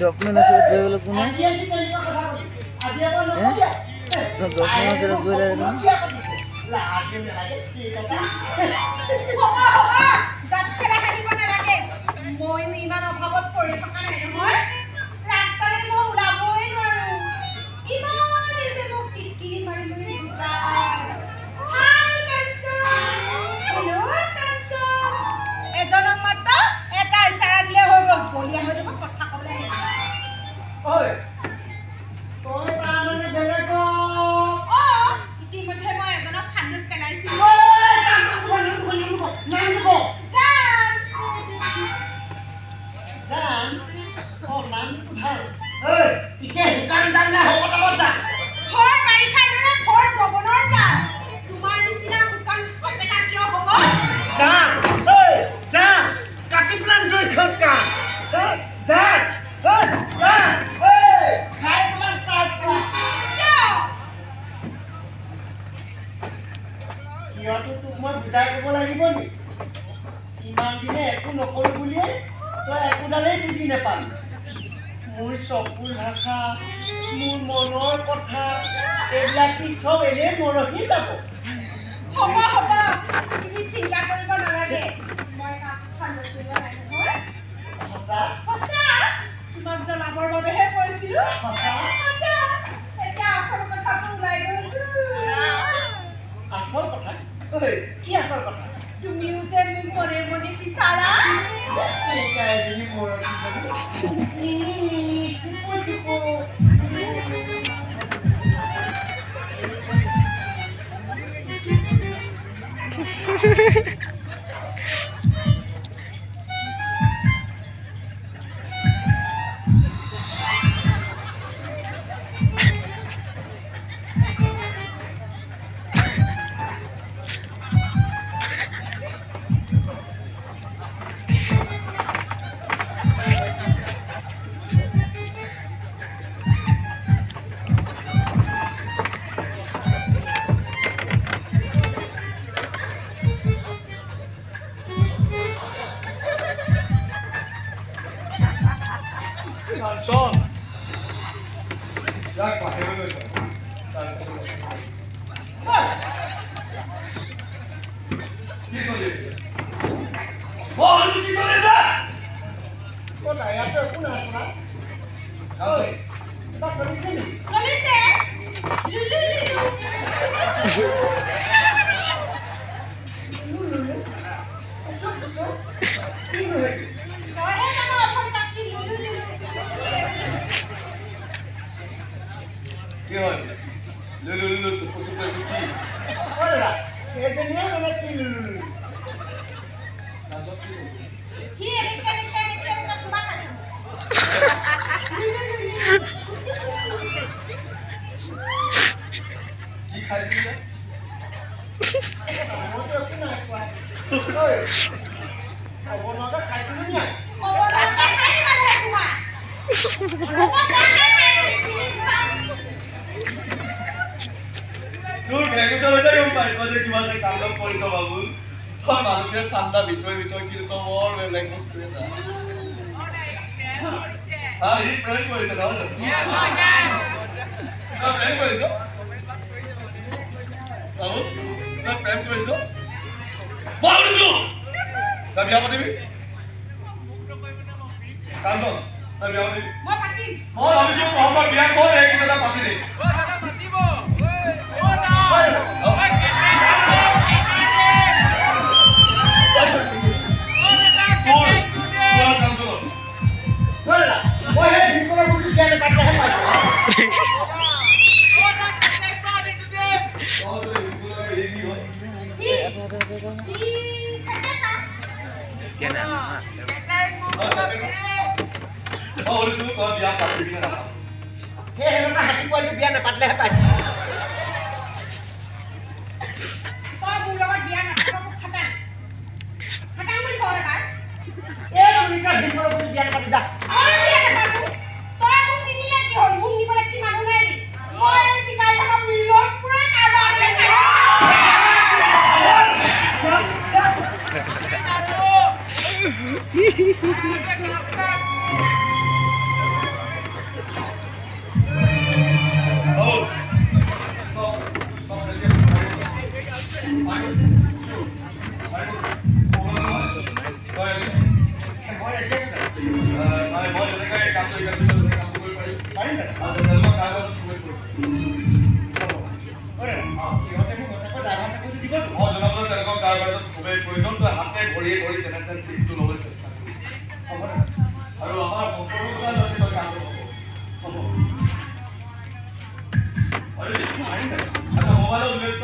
Government হস্পিটেলত গৈ বোলে কোনে গভমেণ্ট হস্পিটেলত গৈ মই বুজাই ক'ব লাগিব নি ইমান দিনে একো নকৰো বুলিয়ে তই একোডালেই বুজি নাপালি মোৰ চকুৰ ভাষা মোৰ মনৰ কথা এইবিলাক কি চব এনেই মৰহি যাব হ'ব তুমি চিন্তা কৰিব নালাগে মই কাপখন নতুন নাই নহয় সঁচা তোমাক জনাবৰ বাবেহে কৈছিলোঁ সঁচা এতিয়া আচল কথাটো ওলাই গৈছো আচল কথা কি আচল কথা তুমিও যে মোক মনে মনে বিচাৰা Son! Jak pachujemy to? কি চলিছে? কি চলিছে? ক'তা ইয়াতে একো নাই শুনা কিবা চলিছে নি চলিছে তইহে জানো অকল কাটি কি হয়? লুলু লুলু চুপু চুপু কি? এজনীয়ে মানে কি সি এনেকে চুমা খাইছে কি খাইছিলে? মইতো একো নাই কোৱা অৱনতে খাইছিলোঁ নি তোৰ ভেকেশ্যনতে গম পাই তই যে কিমান যে কাম কৰিছ বাবু তই মানুহটোৱে ঠাণ্ডা ভিতৰে কিন্তু তই বৰ বেলেগ বস্তু এটা সি প্ৰেম কৰিছে নহয় জানো তই প্ৰেম কৰিছ বাবু তই প্ৰেম কৰিছ মই শুনিছো তই বিয়া পাতিবি কাঞ্চন তই বিয়া পাতিবি মই পাতিম মই ভাবিছো তহঁতৰ বিয়া ক'ত কিবা এটা পাতি দে বিয়া নাপাতিলেহে পাইছে তই মোৰ লগত বিয়া নাপাতিব মোক খাটাং বুলি কয় এবাৰ বিয়া নাপাতি যা বিয়া নাপাতো তই মোক নিনিলে কি হ'ল মোক নিবলৈ কি মানুহ নাই নি মই এই চিকাৰীখনৰ মিলত পুৰা হাতে ভৰিয়ে ধৰি যেনে চিটটো ল'বলৈ চেষ্টা কৰিম আৰু আমাৰ সকলোৰে লগত তই কাম হ'ব আচ্ছা মোবাইলৰ উল্লেখ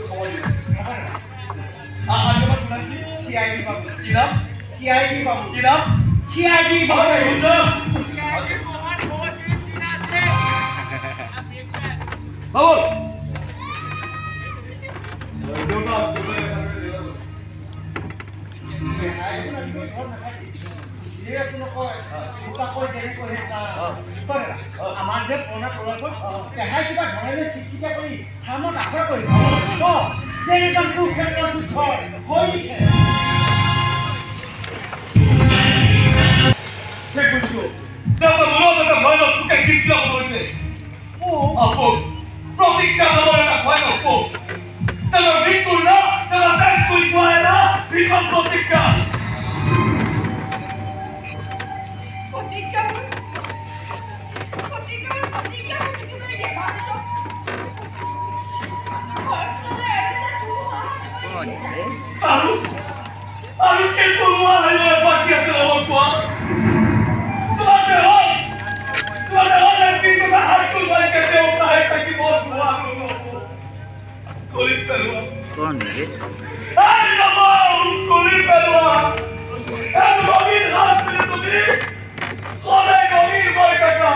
খবৰ দিম CID পাব কি নাম CID পাব কি নাম CID পাব বাবুল আমাৰ যে পুৰণা তলৰখন পেহাই কিবা ধৰণে চিকিৎসা কৰি ফাৰ্মত আশা কৰি যে এজন কুক্ষেত্ৰৰ যুদ্ধৰ হৈ লিখে ঠিক বুজিছো তেওঁলোকে মনত এটা ভয়ানক পোকে কীৰ্তি লাভ কৰিছে প্ৰতিজ্ঞা নামৰ এটা ভয়ানক পোক তেওঁলোকৰ মৃত্যুৰ না তেওঁলোকৰ দেশ চুৰি পোৱা না ভীষণ প্ৰতিজ্ঞা আৰু কি কোনোৱা হাইলৈ বাকী আছে অলপ কোৱা তোমাৰ দেহত এমপি কথা হাইটো লৈ কেতিয়াও চাই থাকিব নোৱাৰো কৰি পেলোৱা কোন ৰে এই নমন কৰি পেলোৱা এক ৰঙীন ৰাজনীতি তুমি সদায় ৰঙীন হৈ থাকা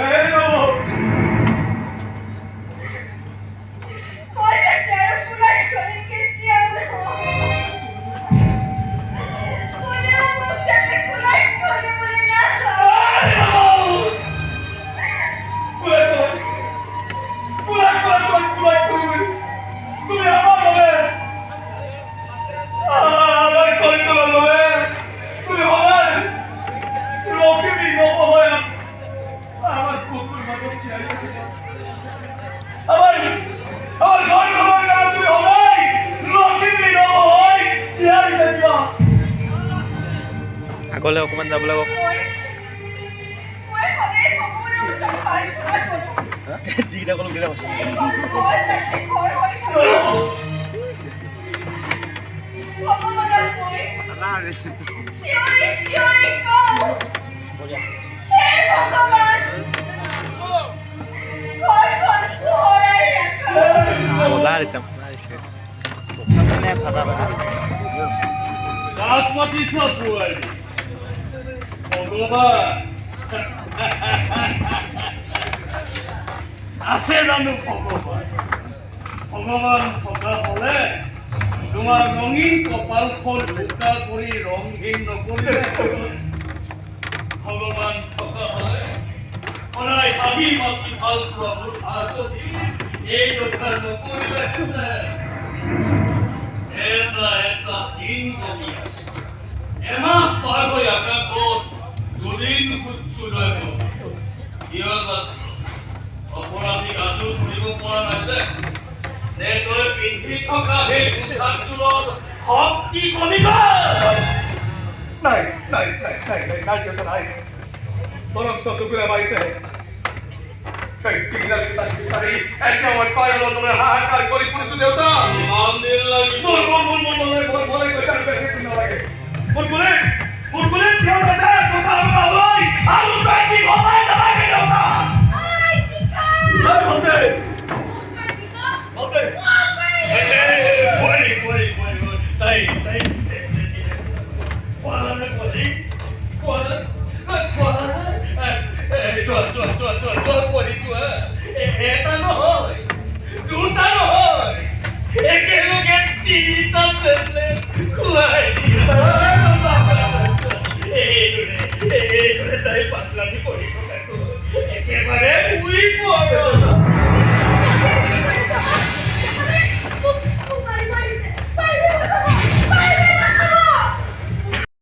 এই নমন আগলৈ অকণমান যাব লাগিব যিকেইটা ক'লো কেইটা বস্তু মজা আহিছে মানে ফাটা ফাটা কাক মাতিছ পোৱালি ভগৱান আছে জানো ভগৱান থকা হ'লে তোমাৰ ৰঙীন কপালখন বোকা কৰি ৰংহীন নকৰিলে ভগৱান থকা হ'লে সদায় হাঁহি মাতি ভাল পোৱা মোৰ ভাৰতী এই কথা নকৰিলে এটা এটা দিন কমি আছে এমাহ পাৰ হৈ আকাশত দুদিন সূৰ্যোদয় হ'ল অপৰাধীক আজু ধৰিব পৰা নাই যে নে তই পিন্ধি থকা সেই পোচাকযোৰৰ শক্তি কমি গ'ল নাই নাই নাই নাই নাই নাই দেউতা নাই বৰং চকুৰে মাৰিছে হাহাকাৰ কৰি ফুৰিছো দেউতা ইমান দিন লাগি মোৰ কৈছে বেছি দিন নালাগে মোৰ কোনে দেউতা কথা ওলাই আৰু বেছি সময় নালাগে দেউতা একেবাৰে